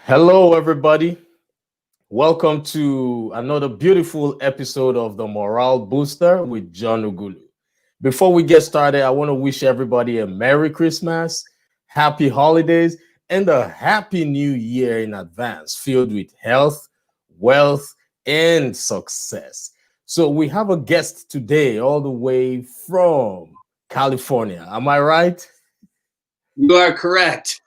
Hello, everybody. Welcome to another beautiful episode of the Morale Booster with John Ughulu. Before we get started, I want to wish everybody a Merry Christmas, Happy Holidays, and a Happy New Year in advance, filled with health, wealth, and success. So we have a guest today all the way from California. Am I right? You are correct.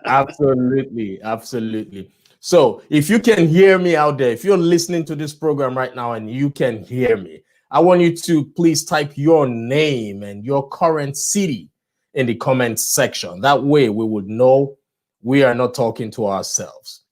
Absolutely, absolutely. So, if you can hear me out there, if you're listening to this program right now and you can hear me, I want you to please type your name and your current city in the comments section. That way, we would know we are not talking to ourselves.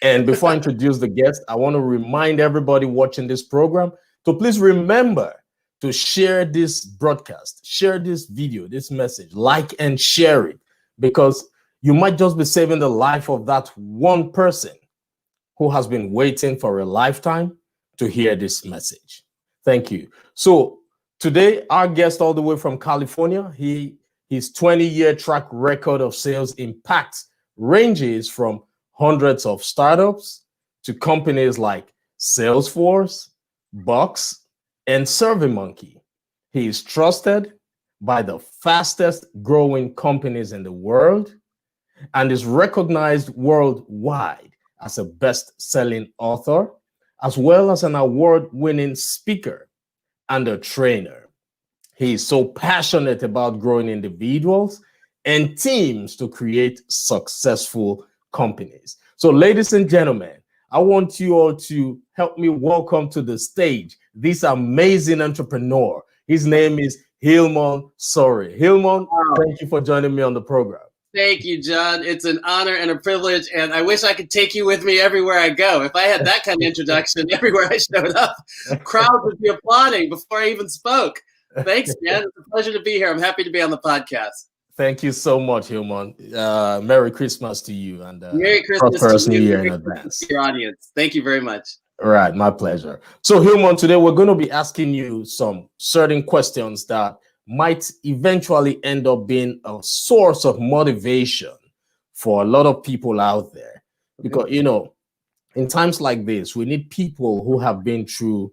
And before I introduce the guest, I want to remind everybody watching this program to please remember to share this broadcast, share this video, this message, like and share it, because you might just be saving the life of that one person who has been waiting for a lifetime to hear this message. Thank you. So today, our guest all the way from California, his 20-year track record of sales impact ranges from hundreds of startups to companies like Salesforce, Box, and SurveyMonkey. He is trusted by the fastest growing companies in the world and is recognized worldwide as a best-selling author, as well as an award-winning speaker and a trainer. He is so passionate about growing individuals and teams to create successful companies. So, ladies and gentlemen, I want you all to help me welcome to the stage this amazing entrepreneur. His name is Hilmon Sorey. Hilmon, thank you for joining me on the program. Thank you, John. It's an honor and a privilege, and I wish I could take you with me everywhere I go. If I had that kind of introduction everywhere I showed up, crowds would be applauding before I even spoke. Thanks, man. It's a pleasure to be here. I'm happy to be on the podcast. Thank you so much, Hilmon. Merry Christmas to you and Merry Christmas prosperous to you. New Year Merry in Christmas advance. to your audience. Thank you very much. All right, my pleasure. So, Hilmon, today we're going to be asking you some certain questions that might eventually end up being a source of motivation for a lot of people out there. Because, you know, in times like this, we need people who have been through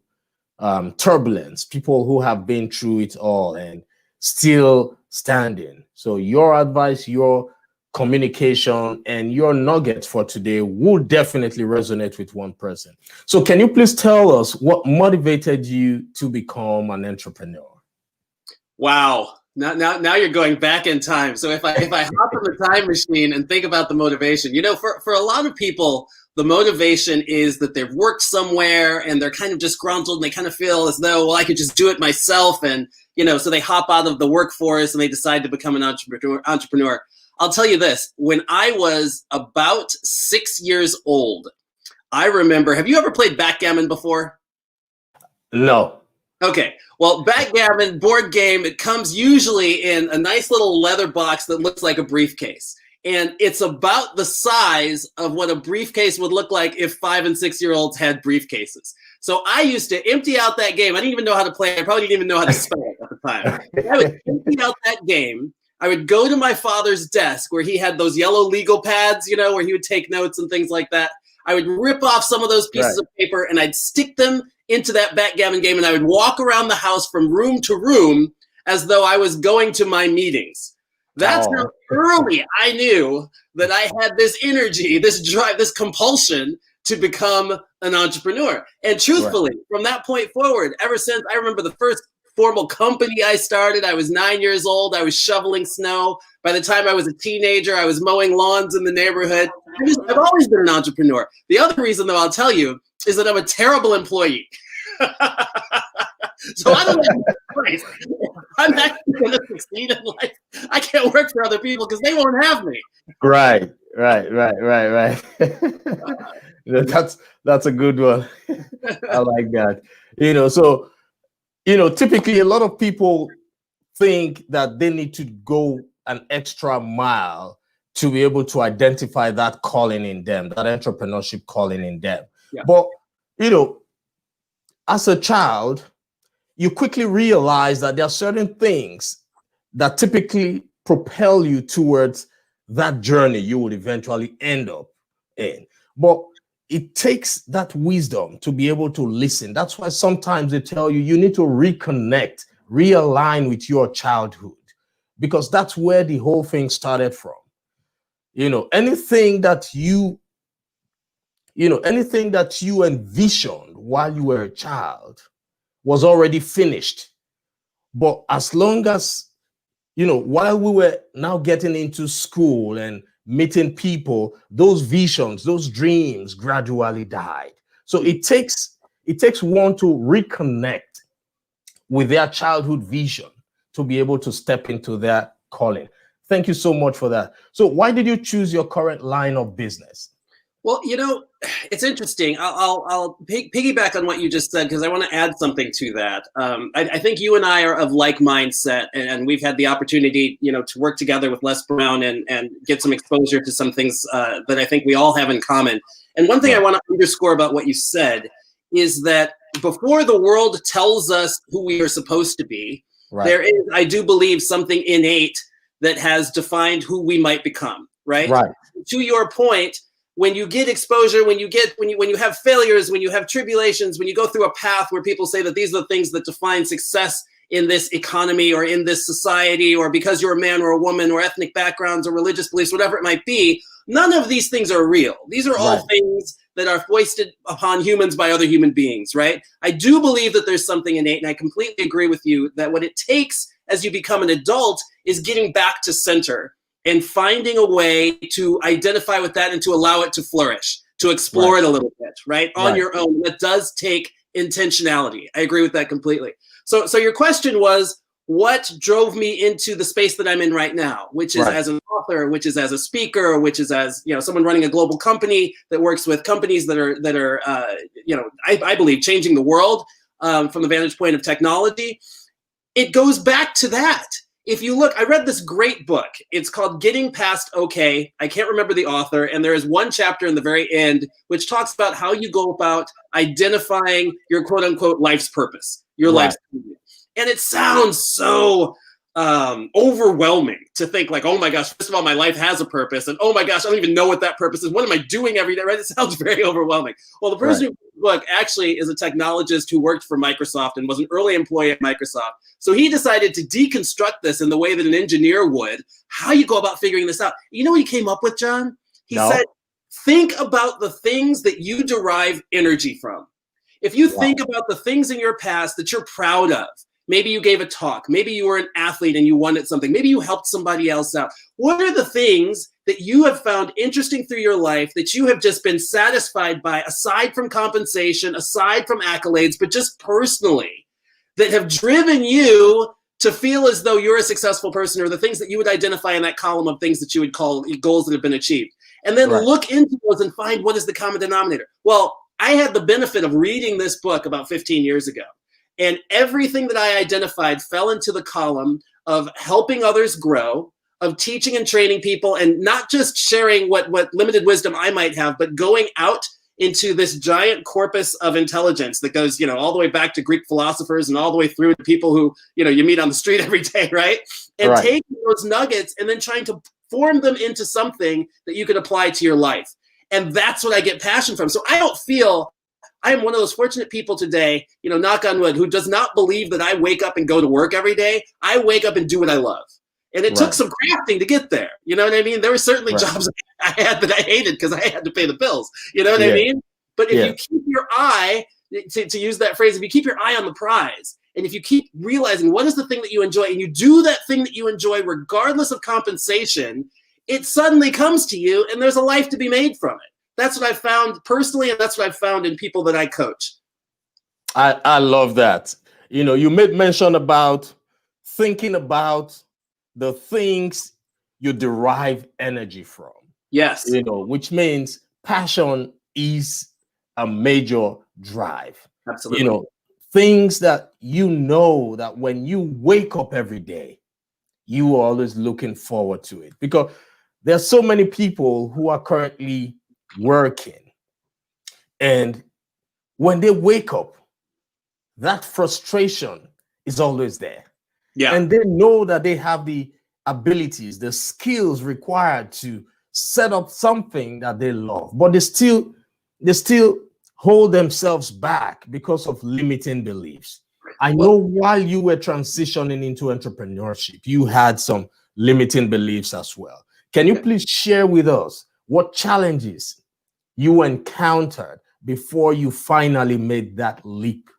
turbulence, people who have been through it all and still standing. So your advice, your communication, and your nuggets for today will definitely resonate with one person. So can you please tell us what motivated you to become an entrepreneur? Wow. Now you're going back in time. So if I hop in the time machine and think about the motivation, you know, for a lot of people, the motivation is that they've worked somewhere and they're kind of disgruntled and they kind of feel as though, well, I could just do it myself. And, you know, so they hop out of the workforce and they decide to become an entrepreneur. I'll tell you this, when I was about 6 years old, I remember, have you ever played backgammon before? No. Okay, well, backgammon board game, it comes usually in a nice little leather box that looks like a briefcase. And it's about the size of what a briefcase would look like if 5 and 6 year olds had briefcases. So I used to empty out that game. I didn't even know how to play. I probably didn't even know how to spell it at the time. I would empty out that game. I would go to my father's desk where he had those yellow legal pads, you know, where he would take notes and things like that. I would rip off some of those pieces of paper and I'd stick them into that backgammon game, and I would walk around the house from room to room as though I was going to my meetings. That's how early I knew that I had this energy, this drive, this compulsion to become an entrepreneur. And truthfully, from that point forward, ever since, I remember the first formal company I started, I was 9 years old. I was shoveling snow. By the time I was a teenager, I was mowing lawns in the neighborhood. I've always been an entrepreneur. The other reason, though, I'll tell you, is that I'm a terrible employee. So I don't know if I'm actually going to succeed in life. I can't work for other people because they won't have me. Right. That's a good one. I like that. You know, so, you know, typically a lot of people think that they need to go an extra mile to be able to identify that calling in them, that entrepreneurship calling in them. Yeah. But, you know, as a child, you quickly realize that there are certain things that typically propel you towards that journey you would eventually end up in. But it takes that wisdom to be able to listen. That's why sometimes they tell you need to reconnect, realign with your childhood, because that's where the whole thing started from. Anything that you envisioned while you were a child was already finished. But as long as, while we were now getting into school and meeting people, those visions, those dreams gradually died. So it takes one to reconnect with their childhood vision to be able to step into their calling. Thank you so much for that. So why did you choose your current line of business? Well, it's interesting. I'll piggyback on what you just said, because I want to add something to that. I think you and I are of like mindset, and we've had the opportunity, to work together with Les Brown and get some exposure to some things that I think we all have in common. And one thing I want to underscore about what you said is that before the world tells us who we are supposed to be, there is, I do believe, something innate that has defined who we might become. Right. To your point, when you get exposure, when you have failures, when you have tribulations, when you go through a path where people say that these are the things that define success in this economy or in this society, or because you're a man or a woman, or ethnic backgrounds or religious beliefs, whatever it might be, none of these things are real. These are all things that are foisted upon humans by other human beings, right? I do believe that there's something innate, and I completely agree with you that what it takes as you become an adult is getting back to center and finding a way to identify with that and to allow it to flourish, to explore it a little bit, right? On your own. That does take intentionality. I agree with that completely. So your question was, what drove me into the space that I'm in right now, which is as an author, which is as a speaker, which is as, someone running a global company that works with companies that are I believe changing the world from the vantage point of technology. It goes back to that. If you look, I read this great book. It's called Getting Past Okay. I can't remember the author. And there is one chapter in the very end which talks about how you go about identifying your quote unquote life's purpose, your life's purpose. And it sounds so overwhelming to think like, oh my gosh, first of all, my life has a purpose. And oh my gosh, I don't even know what that purpose is. What am I doing every day? Right? It sounds very overwhelming. Well, the person who wrote the book actually is a technologist who worked for Microsoft and was an early employee at Microsoft. So he decided to deconstruct this in the way that an engineer would. How you go about figuring this out. You know what he came up with, John? He said, think about the things that you derive energy from. If you think about the things in your past that you're proud of, maybe you gave a talk, maybe you were an athlete and you won at something, maybe you helped somebody else out. What are the things that you have found interesting through your life that you have just been satisfied by, aside from compensation, aside from accolades, but just personally, that have driven you to feel as though you're a successful person, or the things that you would identify in that column of things that you would call goals that have been achieved? And then look into those and find what is the common denominator. Well, I had the benefit of reading this book about 15 years ago. And everything that I identified fell into the column of helping others grow, of teaching and training people, and not just sharing what limited wisdom I might have, but going out into this giant corpus of intelligence that goes, all the way back to Greek philosophers and all the way through to people who, you meet on the street every day, right? And taking those nuggets and then trying to form them into something that you can apply to your life. And that's what I get passion from. So I don't feel, I am one of those fortunate people today, knock on wood, who does not believe that I wake up and go to work every day. I wake up and do what I love. And it took some crafting to get there. You know what I mean? There were certainly jobs I had that I hated because I had to pay the bills. You know what I mean? But if you keep your eye, to use that phrase, if you keep your eye on the prize, and if you keep realizing what is the thing that you enjoy, and you do that thing that you enjoy regardless of compensation, it suddenly comes to you, and there's a life to be made from it. That's what I found personally, and that's what I've found in people that I coach. I love that. You made mention about thinking about the things you derive energy from. Yes. Which means passion is a major drive. Absolutely. Things that that when you wake up every day, you are always looking forward to it. Because there's so many people who are currently working, and when they wake up, that frustration is always there. And they know that they have the abilities, the skills required to set up something that they love, but they still hold themselves back because of limiting beliefs. I know while you were transitioning into entrepreneurship, you had some limiting beliefs as well. Can you please share with us what challenges you encountered before you finally made that leap?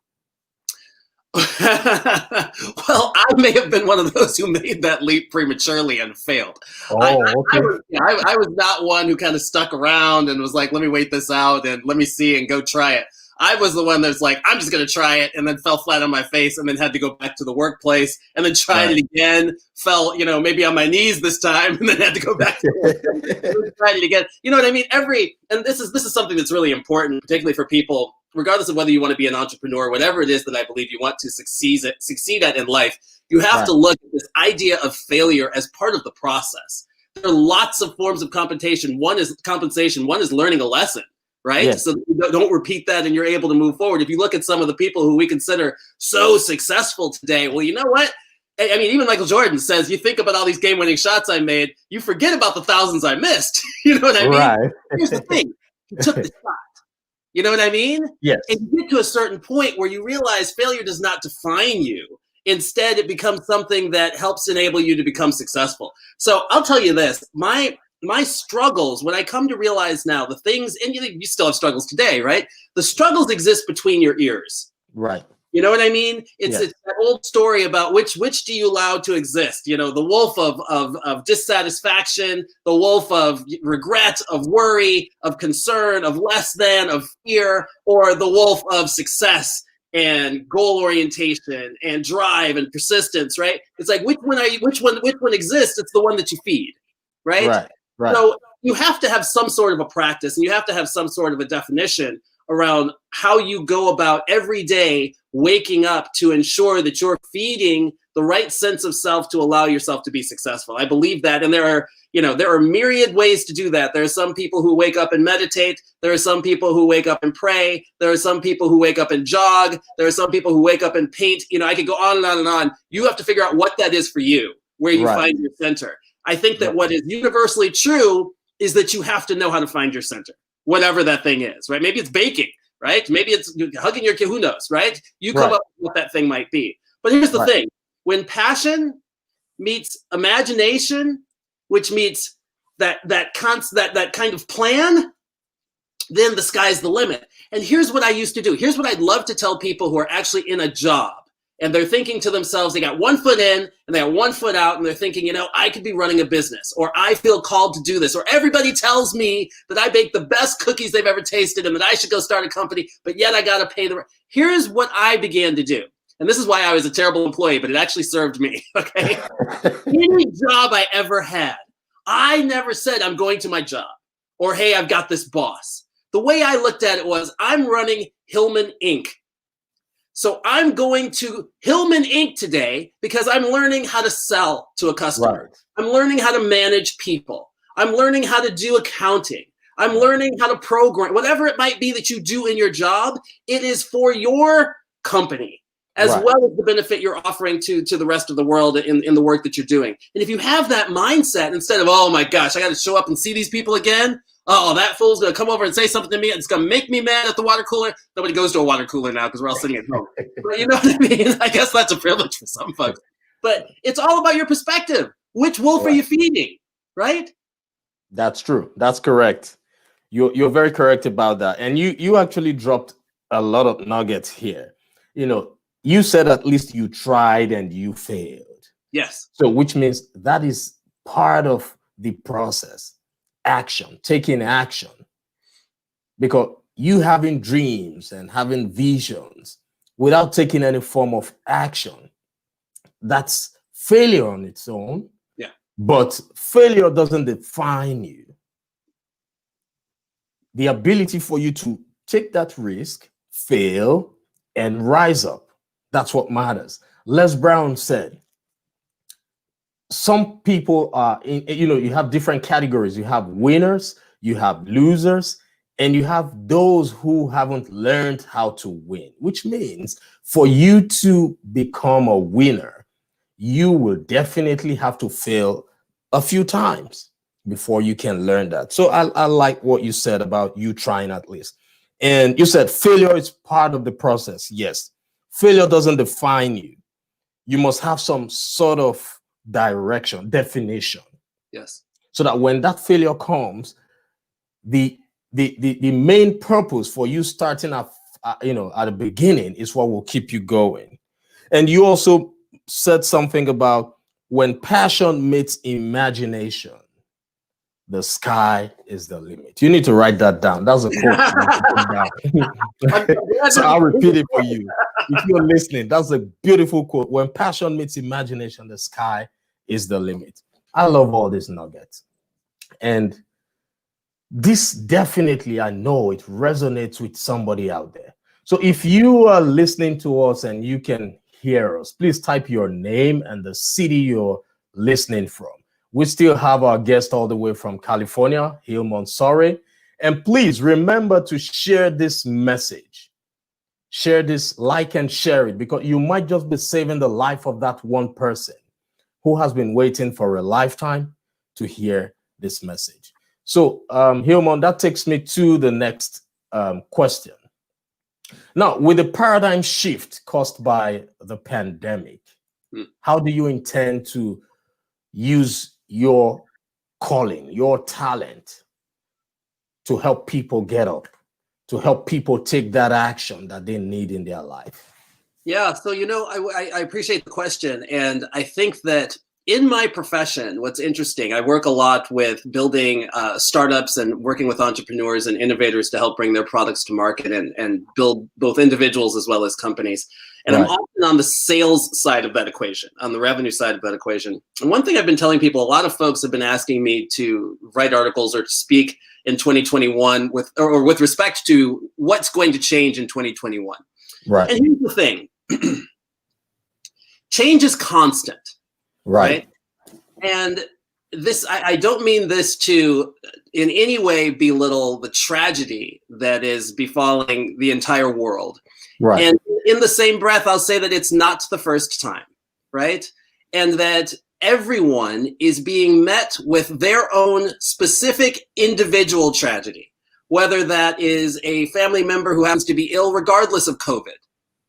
Well, I may have been one of those who made that leap prematurely and failed. Okay. I was not one who kind of stuck around and was like, let me wait this out and let me see and go try it. I was the one that's like, I'm just going to try it, and then fell flat on my face, and then had to go back to the workplace and then tried it again, fell, maybe on my knees this time, and then had to go back to work and tried it again. You know what I mean? And this is something that's really important, particularly for people, regardless of whether you want to be an entrepreneur, whatever it is that I believe you want to succeed at in life. You have to look at this idea of failure as part of the process. There are lots of forms of compensation. One is compensation. One is learning a lesson. Right? Yes. So you don't repeat that and you're able to move forward. If you look at some of the people who we consider so successful today, well, you know what? I mean, even Michael Jordan says, you think about all these game-winning shots I made, you forget about the thousands I missed. You know what I mean? Right. Here's the thing. He took the shot. You know what I mean? Yes. And you get to a certain point where you realize failure does not define you. Instead, it becomes something that helps enable you to become successful. So I'll tell you this, my struggles, when I come to realize now the things, and you still have struggles today, right? The struggles exist between your ears. Right. You know what I mean? It's that old story about which do you allow to exist? The wolf of dissatisfaction, the wolf of regret, of worry, of concern, of less than, of fear, or the wolf of success and goal orientation and drive and persistence, right? It's like which one exists? It's the one that you feed, right? Right. So you have to have some sort of a practice, and you have to have some sort of a definition around how you go about every day waking up to ensure that you're feeding the right sense of self to allow yourself to be successful. I believe that, and there are myriad ways to do that. There are some people who wake up and meditate. There are some people who wake up and pray. There are some people who wake up and jog. There are some people who wake up and paint. I could go on and on and on. You have to figure out what that is for you, where you find your center. I think that what is universally true is that you have to know how to find your center, whatever that thing is, right? Maybe it's baking, right? Maybe it's hugging your kid, who knows, right? You come up with what that thing might be. But here's the thing. When passion meets imagination, which meets that kind of plan, then the sky's the limit. And here's what I used to do. Here's what I'd love to tell people who are actually in a job. And they're thinking to themselves, they got 1 foot in and they got 1 foot out, and they're thinking, I could be running a business, or I feel called to do this, or everybody tells me that I bake the best cookies they've ever tasted and that I should go start a company, but yet I got to pay the rent. Here's what I began to do. And this is why I was a terrible employee, but it actually served me, okay? Any job I ever had, I never said I'm going to my job or, hey, I've got this boss. The way I looked at it was, I'm running Hilmon Inc. So I'm going to Hilmon Inc. today because I'm learning how to sell to a customer. Right. I'm learning how to manage people. I'm learning how to do accounting. I'm learning how to program. Whatever it might be that you do in your job, it is for your company as well as the benefit you're offering to the rest of the world in the work that you're doing. And if you have that mindset, instead of, oh my gosh, I got to show up and see these people again, oh, that fool's going to come over and say something to me, and it's going to make me mad at the water cooler. Nobody goes to a water cooler now because we're all sitting at home. But you know what I mean? I guess that's a privilege for some folks. But it's all about your perspective. Which wolf are you feeding, right? That's true. That's correct. You're very correct about that. And you actually dropped a lot of nuggets here. You said at least you tried and you failed. Yes. So which means that is part of the process. Action, taking action, because you having dreams and having visions without taking any form of action, that's failure on its own. Yeah. But failure doesn't define you. The ability for you to take that risk, fail, and rise up, that's what matters. Les Brown said, some people are you have different categories. You have winners, you have losers, and you have those who haven't learned how to win, which means for you to become a winner, you will definitely have to fail a few times. before you can learn that. So I like what you said about you trying at least. And you said failure is part of the process. Yes. Failure doesn't define you. You must have some sort of direction, definition. Yes. So that when that failure comes, the main purpose for you starting at at the beginning is what will keep you going. And you also said something about when passion meets imagination, the sky is the limit. You need to write that down. That's a quote. So I'll repeat it for you. If you're listening, that's a beautiful quote. When passion meets imagination, the sky is the limit. I love all these nuggets. And this definitely, I know it resonates with somebody out there. So if you are listening to us and you can hear us, please type your name and the city you're listening from. We still have our guest all the way from California, Hilmon, Sorey. And please remember to share this message. Share this, like and share it, because you might just be saving the life of that one person who has been waiting for a lifetime to hear this message. So, Hilmon, that takes me to the next question. Now, with the paradigm shift caused by the pandemic, how do you intend to use your calling, your talent to help people get up, to help people take that action that they need in their life? Yeah, so I appreciate the question, and I think that in my profession, what's interesting, I work a lot with building startups and working with entrepreneurs and innovators to help bring their products to market and build both individuals as well as companies. And right. I'm often on the sales side of that equation, on the revenue side of that equation. And one thing I've been telling people, a lot of folks have been asking me to write articles or to speak in 2021 with respect to what's going to change in 2021. Right. And here's the thing. Change is constant. Right. And this, I don't mean this to in any way belittle the tragedy that is befalling the entire world. Right. And in the same breath, I'll say that it's not the first time. Right. And that everyone is being met with their own specific individual tragedy, whether that is a family member who happens to be ill regardless of COVID,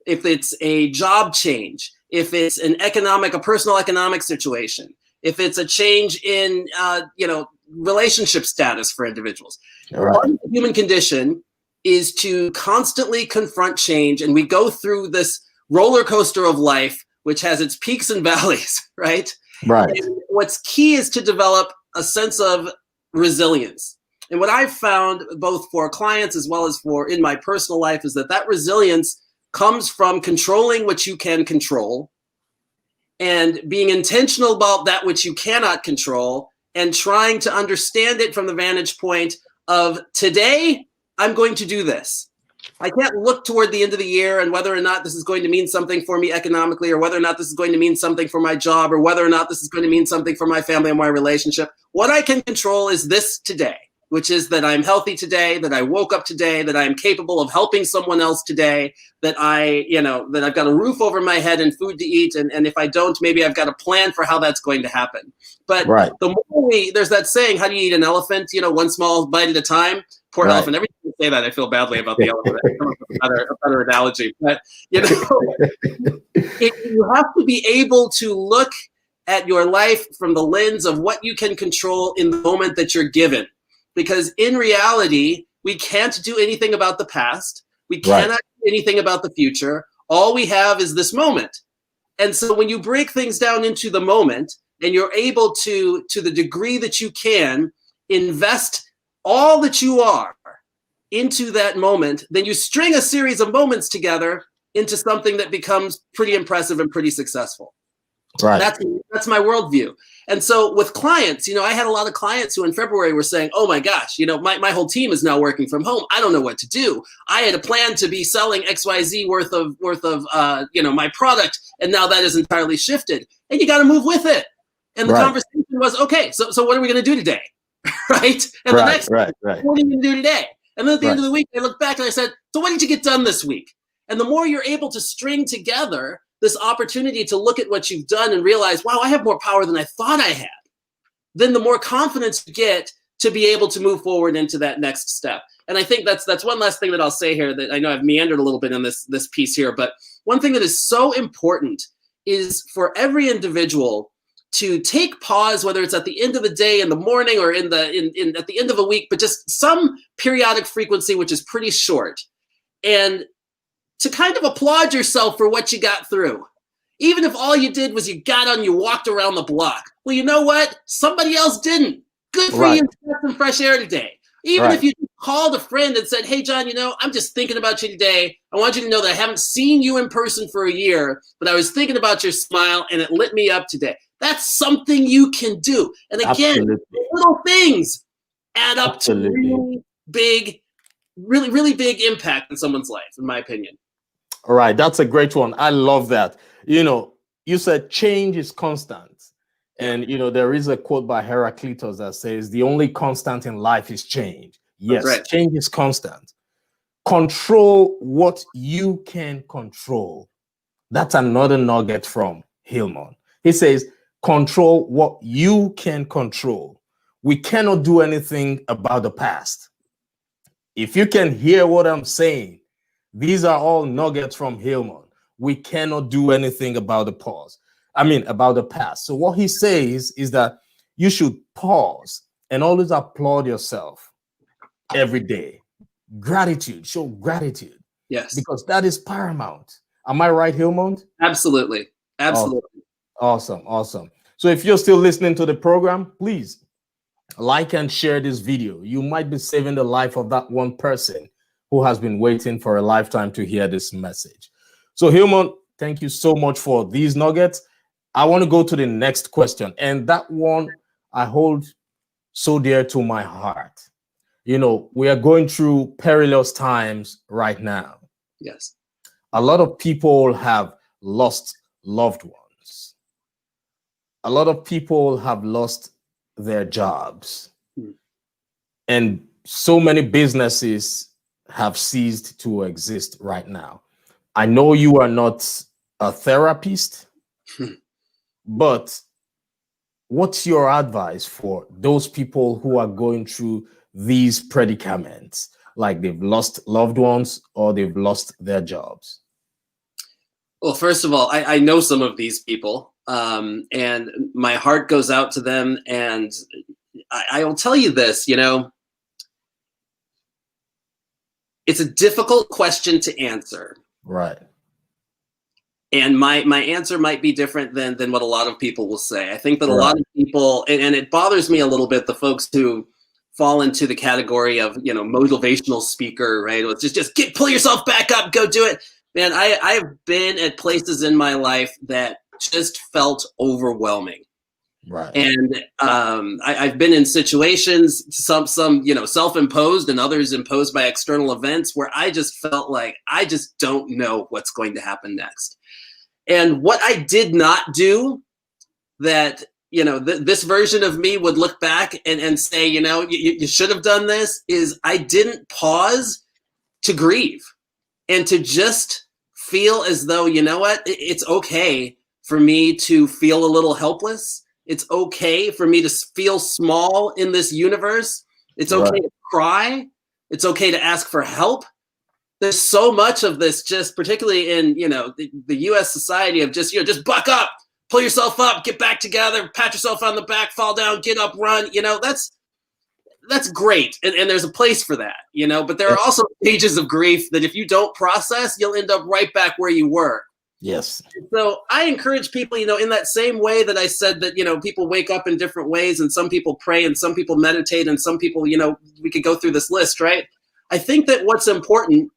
if it's a job change, if it's a personal economic situation, if it's a change in, relationship status for individuals. Right. Part of the human condition is to constantly confront change. And we go through this roller coaster of life, which has its peaks and valleys, right? Right. And what's key is to develop a sense of resilience. And what I've found both for clients as well as in my personal life is that resilience comes from controlling what you can control and being intentional about that which you cannot control and trying to understand it from the vantage point of today, I'm going to do this. I can't look toward the end of the year and whether or not this is going to mean something for me economically or whether or not this is going to mean something for my job or whether or not this is going to mean something for my family and my relationship. What I can control is this today, which is that I'm healthy today, that I woke up today, that I am capable of helping someone else today, that that I've got a roof over my head and food to eat. And if I don't, maybe I've got a plan for how that's going to happen. But right. The more there's that saying, how do you eat an elephant? One small bite at a time. Poor right. Elephant. Every time I say that, I feel badly about the elephant. I come up with a better analogy. But, you have to be able to look at your life from the lens of what you can control in the moment that you're given. Because in reality, we can't do anything about the past. We cannot do anything about the future. All we have is this moment. And so when you break things down into the moment and you're able to the degree that you can, invest all that you are into that moment, then you string a series of moments together into something that becomes pretty impressive and pretty successful. Right. That's my worldview. And so with clients, I had a lot of clients who in February were saying, oh my gosh, my whole team is now working from home. I don't know what to do. I had a plan to be selling XYZ worth of my product. And now that is entirely shifted and you got to move with it. And the conversation was, okay, so what are we going to do today? Right. And the next, what are you going to do today? And then at the end of the week, I looked back and I said, so what did you get done this week? And the more you're able to string together this opportunity to look at what you've done and realize, wow, I have more power than I thought I had. then the more confidence you get to be able to move forward into that next step. And I think that's one last thing that I'll say here, that I know I've meandered a little bit in this piece here, but one thing that is so important is for every individual to take pause, whether it's at the end of the day, in the morning, or at the end of a week, but just some periodic frequency, which is pretty short, and to kind of applaud yourself for what you got through. Even if all you did was you got on, you walked around the block. Well, you know what? Somebody else didn't. Good for you to get some fresh air today. Even if you called a friend and said, hey, John, I'm just thinking about you today. I want you to know that I haven't seen you in person for a year, but I was thinking about your smile and it lit me up today. That's something you can do. And again, little things add up to really big, really big impact in someone's life, in my opinion. All right. That's a great one. I love that. You said change is constant. And, there is a quote by Heraclitus that says, the only constant in life is change. Yes, right. Change is constant. Control what you can control. That's another nugget from Hilmon. He says, control what you can control. We cannot do anything about the past. If you can hear what I'm saying, these are all nuggets from Hilmon. We cannot do anything about about the past. So what he says is that you should pause and always applaud yourself every day. Gratitude, show gratitude. Yes. Because that is paramount. Am I right, Hilmon? Absolutely. Awesome. So if you're still listening to the program, please like and share this video. You might be saving the life of that one person who has been waiting for a lifetime to hear this message. So Hilmon, thank you so much for these nuggets. I want to go to the next question, and that one I hold so dear to my heart. We are going through perilous times right now. Yes. A lot of people have lost loved ones. A lot of people have lost their jobs. And so many businesses have ceased to exist right now. I know you are not a therapist, but what's your advice for those people who are going through these predicaments, like they've lost loved ones or they've lost their jobs? Well, first of all, I know some of these people, and my heart goes out to them. And I will tell you this, it's a difficult question to answer. Right. And my answer might be different than what a lot of people will say. I think that a lot of people, and it bothers me a little bit, the folks who fall into the category of, motivational speaker, right? It's just pull yourself back up, go do it. Man, I've been at places in my life that just felt overwhelming. Right. And I've been in situations, some self-imposed and others imposed by external events, where I just felt like I just don't know what's going to happen next. And what I did not do, that this version of me would look back and say, you should have done this, is I didn't pause to grieve and to just feel as though, it's okay for me to feel a little helpless. It's okay for me to feel small in this universe. It's okay to cry. It's okay to ask for help. There's so much of this, just particularly in, the U.S. society, of just buck up, pull yourself up, get back together, pat yourself on the back, fall down, get up, run. That's great. And there's a place for that, but there are also stages of grief that if you don't process, you'll end up right back where you were. Yes. So I encourage people, in that same way that I said that, people wake up in different ways, and some people pray and some people meditate and some people, we could go through this list, right? I think that what's important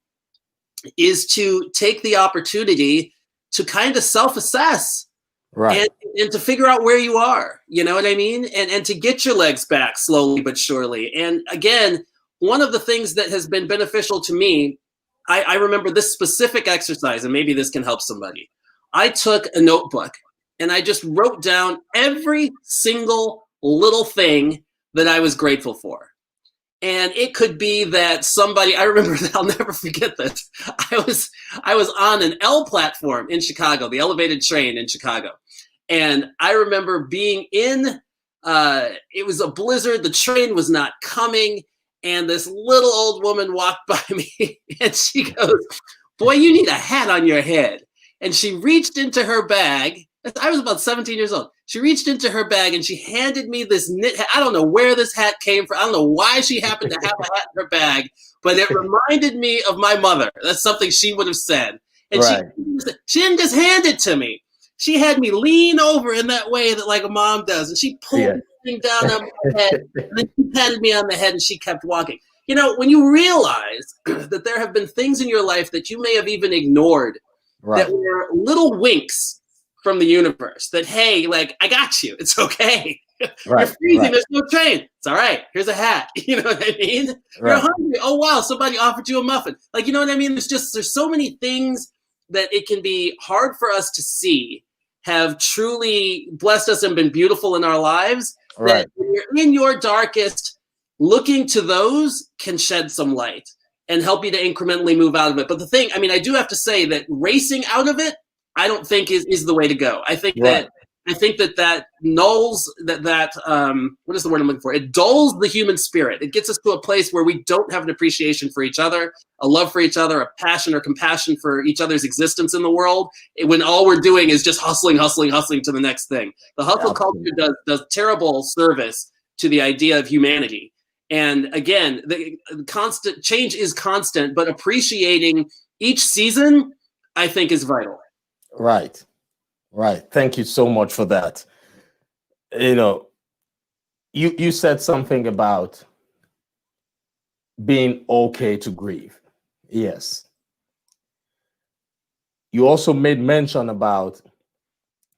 is to take the opportunity to kind of self-assess, right, and to figure out where you are, you know what I mean? And to get your legs back slowly but surely. And again, one of the things that has been beneficial to me, I remember this specific exercise, and maybe this can help somebody. I took a notebook and I just wrote down every single little thing that I was grateful for. And it could be that somebody, I remember, I'll never forget this. I was on an L platform in Chicago, the elevated train in Chicago. And I remember being in It was a blizzard. The train was not coming. And this little old woman walked by me and she goes, boy, you need a hat on your head. And she reached into her bag. I was about 17 years old. She reached into her bag and she handed me this knit hat. I don't know where this hat came from. I don't know why she happened to have a hat in her bag, but it reminded me of my mother. That's something she would have said. And right. she didn't just hand it to me. She had me lean over in that way that like a mom does. And she pulled me down on my head. And then she patted me on the head and she kept walking. You know, when you realize that there have been things in your life that you may have even ignored, that were little winks from the universe that, hey, like, I got you. It's okay. You're freezing. There's no train. It's all right. Here's a hat. You know what I mean? You're hungry. Oh, wow. Somebody offered you a muffin. Like, you know what I mean? There's so many things that it can be hard for us to see have truly blessed us and been beautiful in our lives. That when you're in your darkest, looking to those can shed some light and help you to incrementally move out of it. But the thing, I mean, I do have to say that racing out of it, I don't think is the way to go. I think that nulls what is the word I'm looking for? It dulls the human spirit. It gets us to a place where we don't have an appreciation for each other, a love for each other, a passion or compassion for each other's existence in the world, when all we're doing is just hustling to the next thing. The hustle culture does terrible service to the idea of humanity. And again, the constant change is constant, but appreciating each season, I think, is vital. Right. Thank you so much for that. You know, you said something about being okay to grieve. Yes. You also made mention about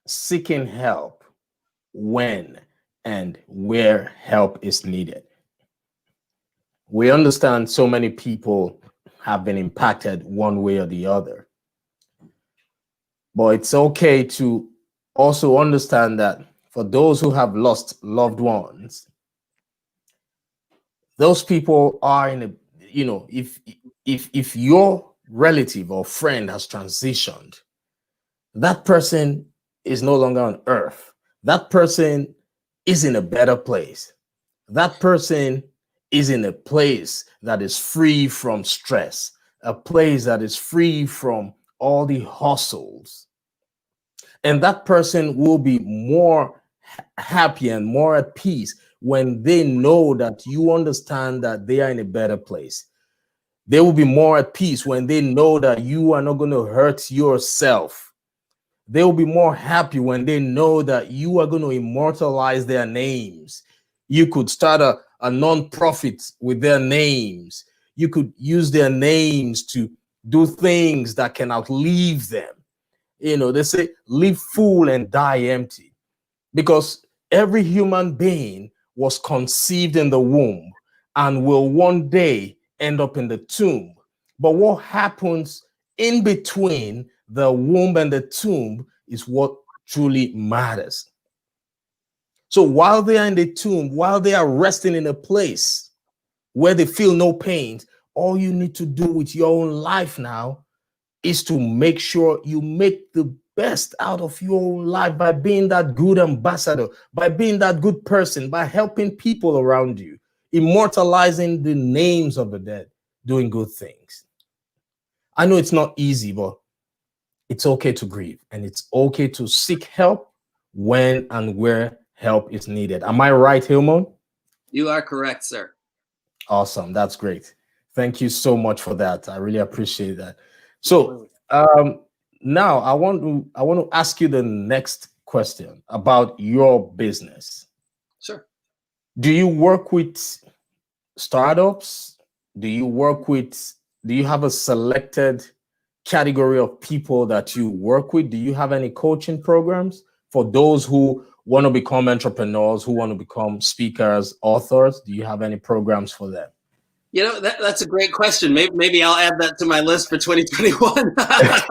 seeking help when and where help is needed. We understand so many people have been impacted one way or the other. But it's okay to also understand that for those who have lost loved ones, those people are in a, you know, if your relative or friend has transitioned, that person is no longer on earth. That person is in a better place. That person is in a place that is free from stress, a place that is free from all the hustles. And that person will be more happy and more at peace when they know that you understand that they are in a better place. They will be more at peace when they know that you are not going to hurt yourself. They will be more happy when they know that you are going to immortalize their names. You could start a non-profit with their names. You could use their names to do things that can outlive them. You know, they say live full and die empty, because every human being was conceived in the womb and will one day end up in the tomb. But what happens in between the womb and the tomb is what truly matters. So while they are in the tomb, while they are resting in a place where they feel no pain, all you need to do with your own life now is to make sure you make the best out of your own life by being that good ambassador, by being that good person, by helping people around you, immortalizing the names of the dead, doing good things. I know it's not easy, but it's okay to grieve, and it's okay to seek help when and where help is needed. Am I right, Hilmon? You are correct, sir. Awesome. That's great. Thank you so much for that. I really appreciate that. So now I want to ask you the next question about your business. Sure. Do you work with startups? Do you have a selected category of people that you work with? Do you have any coaching programs for those who want to become entrepreneurs, who want to become speakers, authors? Do you have any programs for them? You know, that's a great question. Maybe I'll add that to my list for 2021. I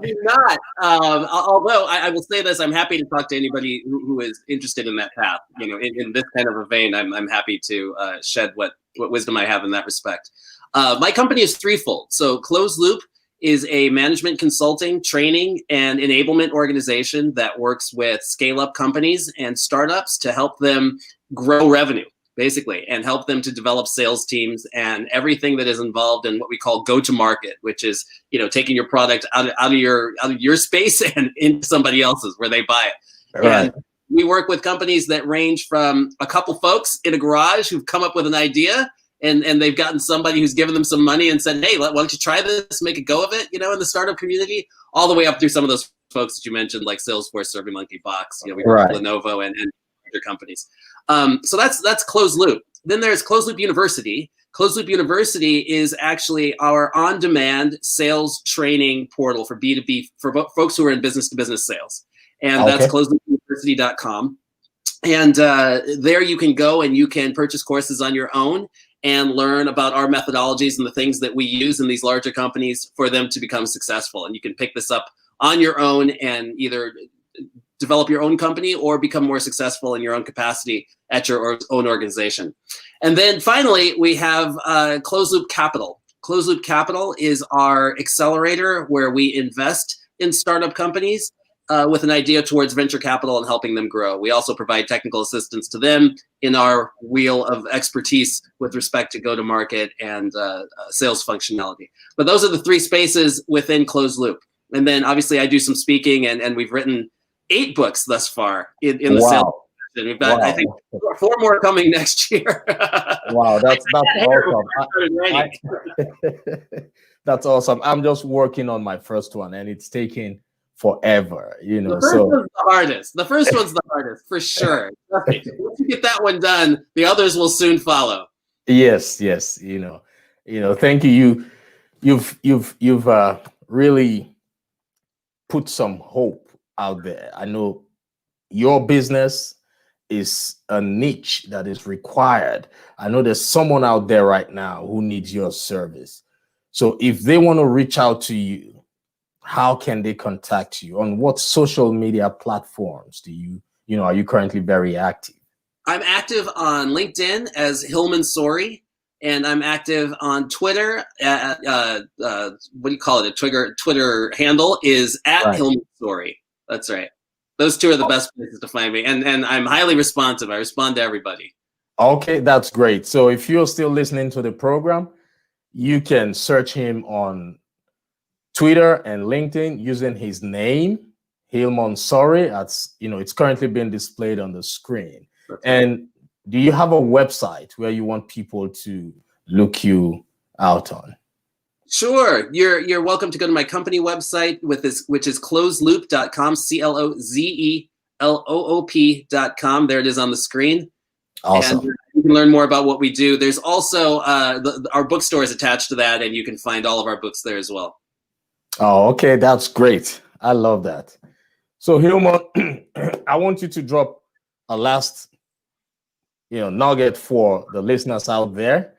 do not. Although I will say this, I'm happy to talk to anybody who is interested in that path. You know, in this kind of a vein, I'm happy to shed what wisdom I have in that respect. My company is threefold. So Closed Loop is a management consulting, training, and enablement organization that works with scale-up companies and startups to help them grow revenue, basically, and help them to develop sales teams and everything that is involved in what we call go-to-market, which is, you know, taking your product out of your space and into somebody else's where they buy it. Right. And we work with companies that range from a couple folks in a garage who've come up with an idea and they've gotten somebody who's given them some money and said, hey, why don't you try this, make a go of it, you know, in the startup community, all the way up through some of those folks that you mentioned, like Salesforce, SurveyMonkey, Box, you know, we work with Lenovo and other companies. So that's Closed Loop. Then there's Closed Loop University. Closed Loop University is actually our on-demand sales training portal for B2B, for folks who are in business-to-business sales. And that's closedloopuniversity.com. And there you can go and you can purchase courses on your own and learn about our methodologies and the things that we use in these larger companies for them to become successful. And you can pick this up on your own and either develop your own company or become more successful in your own capacity at your own organization. And then finally, we have Closed Loop Capital. Closed Loop Capital is our accelerator where we invest in startup companies with an idea towards venture capital and helping them grow. We also provide technical assistance to them in our wheel of expertise with respect to go-to-market and sales functionality. But those are the three spaces within Closed Loop. And then obviously I do some speaking and we've written 8 books thus far in the sales. And we've got, I think, 4 more coming next year. Wow, that's awesome. That's awesome. I'm just working on my first one and it's taking forever, you know. The first one's the hardest. The first one's the hardest for sure. Once you get that one done, the others will soon follow. Yes, you know. Thank you. You've really put some hope out there. I know your business is a niche that is required. I know there's someone out there right now who needs your service. So if they want to reach out to you, how can they contact you? On what social media platforms are you currently very active? I'm active on LinkedIn as Hilmon Sorey, and I'm active on Twitter at what do you call it? A Twitter handle is at Hilmon Sorey. That's right. Those 2 are the best places to find me, and I'm highly responsive. I respond to everybody. Okay, that's great. So if you're still listening to the program, you can search him on Twitter and LinkedIn using his name, Hilmon Sorey. It's currently being displayed on the screen. And do you have a website where you want people to look you out on? Sure. You're welcome to go to my company website which is closedloop.com, CLOZELOOP.com. There it is on the screen. Awesome. And you can learn more about what we do. There's also our bookstore is attached to that, and you can find all of our books there as well. Oh, okay. That's great. I love that. So Hilmon, I want you to drop a last, nugget for the listeners out there.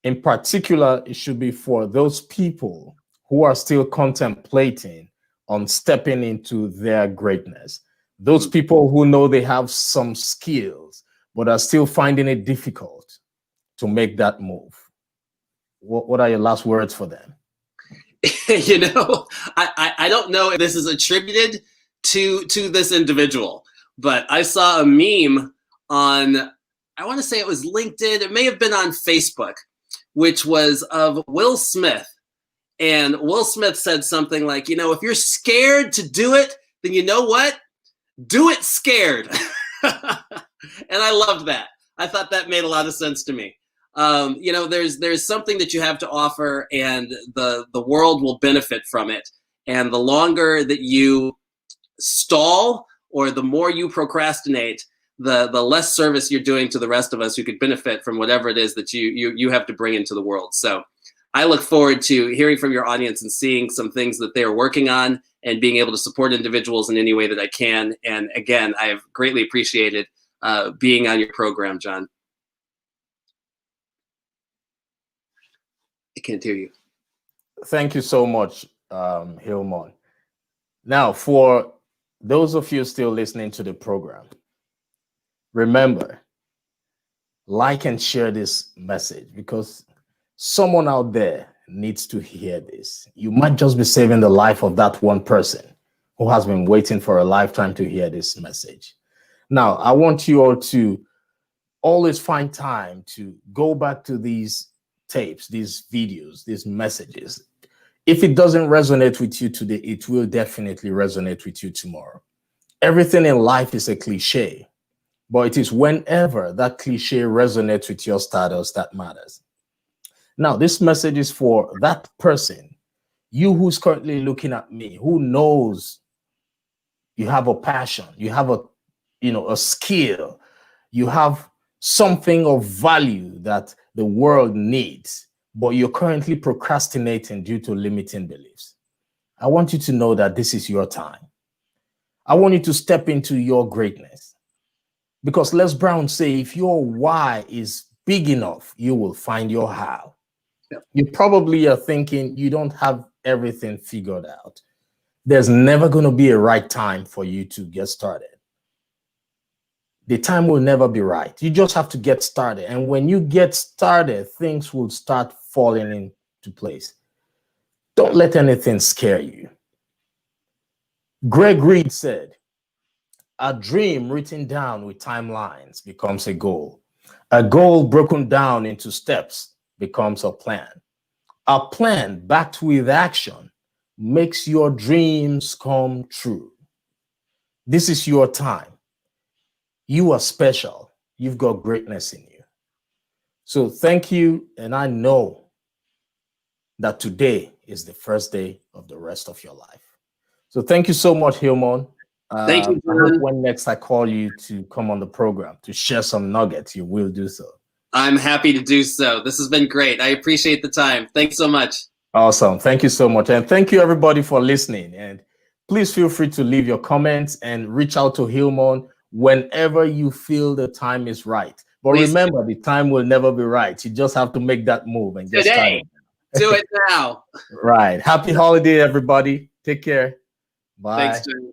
In particular, it should be for those people who are still contemplating on stepping into their greatness. Those people who know they have some skills, but are still finding it difficult to make that move. What are your last words for them? I don't know if this is attributed to this individual, but I saw a meme on, I want to say it was LinkedIn. It may have been on Facebook, which was of Will Smith. And Will Smith said something like, if you're scared to do it, then you know what? Do it scared. And I loved that. I thought that made a lot of sense to me. There's something that you have to offer, and the world will benefit from it. And the longer that you stall or the more you procrastinate, the less service you're doing to the rest of us who could benefit from whatever it is that you have to bring into the world. So I look forward to hearing from your audience and seeing some things that they are working on and being able to support individuals in any way that I can. And again, I have greatly appreciated being on your program, John. I can't hear you. Thank you so much, Hilmon. Now, for those of you still listening to the program, remember, like and share this message, because someone out there needs to hear this. You might just be saving the life of that one person who has been waiting for a lifetime to hear this message. Now, I want you all to always find time to go back to these tapes, these videos, these messages. If it doesn't resonate with you today, it will definitely resonate with you tomorrow. Everything in life is a cliche, but it is whenever that cliche resonates with your status that matters. Now, this message is for that person, you who's currently looking at me, who knows you have a passion, you have a skill, you have something of value that the world needs, but you're currently procrastinating due to limiting beliefs. I want you to know that this is your time. I want you to step into your greatness. Because Les Brown say, if your why is big enough, you will find your how. Yep. You probably are thinking you don't have everything figured out. There's never going to be a right time for you to get started. The time will never be right. You just have to get started. And when you get started, things will start falling into place. Don't let anything scare you. Greg Reed said, a dream written down with timelines becomes a goal. A goal broken down into steps becomes a plan. A plan backed with action makes your dreams come true. This is your time. You are special. You've got greatness in you. So thank you. And I know that today is the first day of the rest of your life. So thank you so much, Hilmon. Thank you, I hope when next I call you to come on the program to share some nuggets, you will do so. I'm happy to do so. This has been great. I appreciate the time. Thanks so much. Awesome. Thank you so much. And thank you, everybody, for listening. And please feel free to leave your comments and reach out to Hilmon whenever you feel the time is right. But remember, the time will never be right. You just have to make that move and get started. Do it now. Right. Happy holiday, everybody. Take care. Bye. Thanks, Jeremy.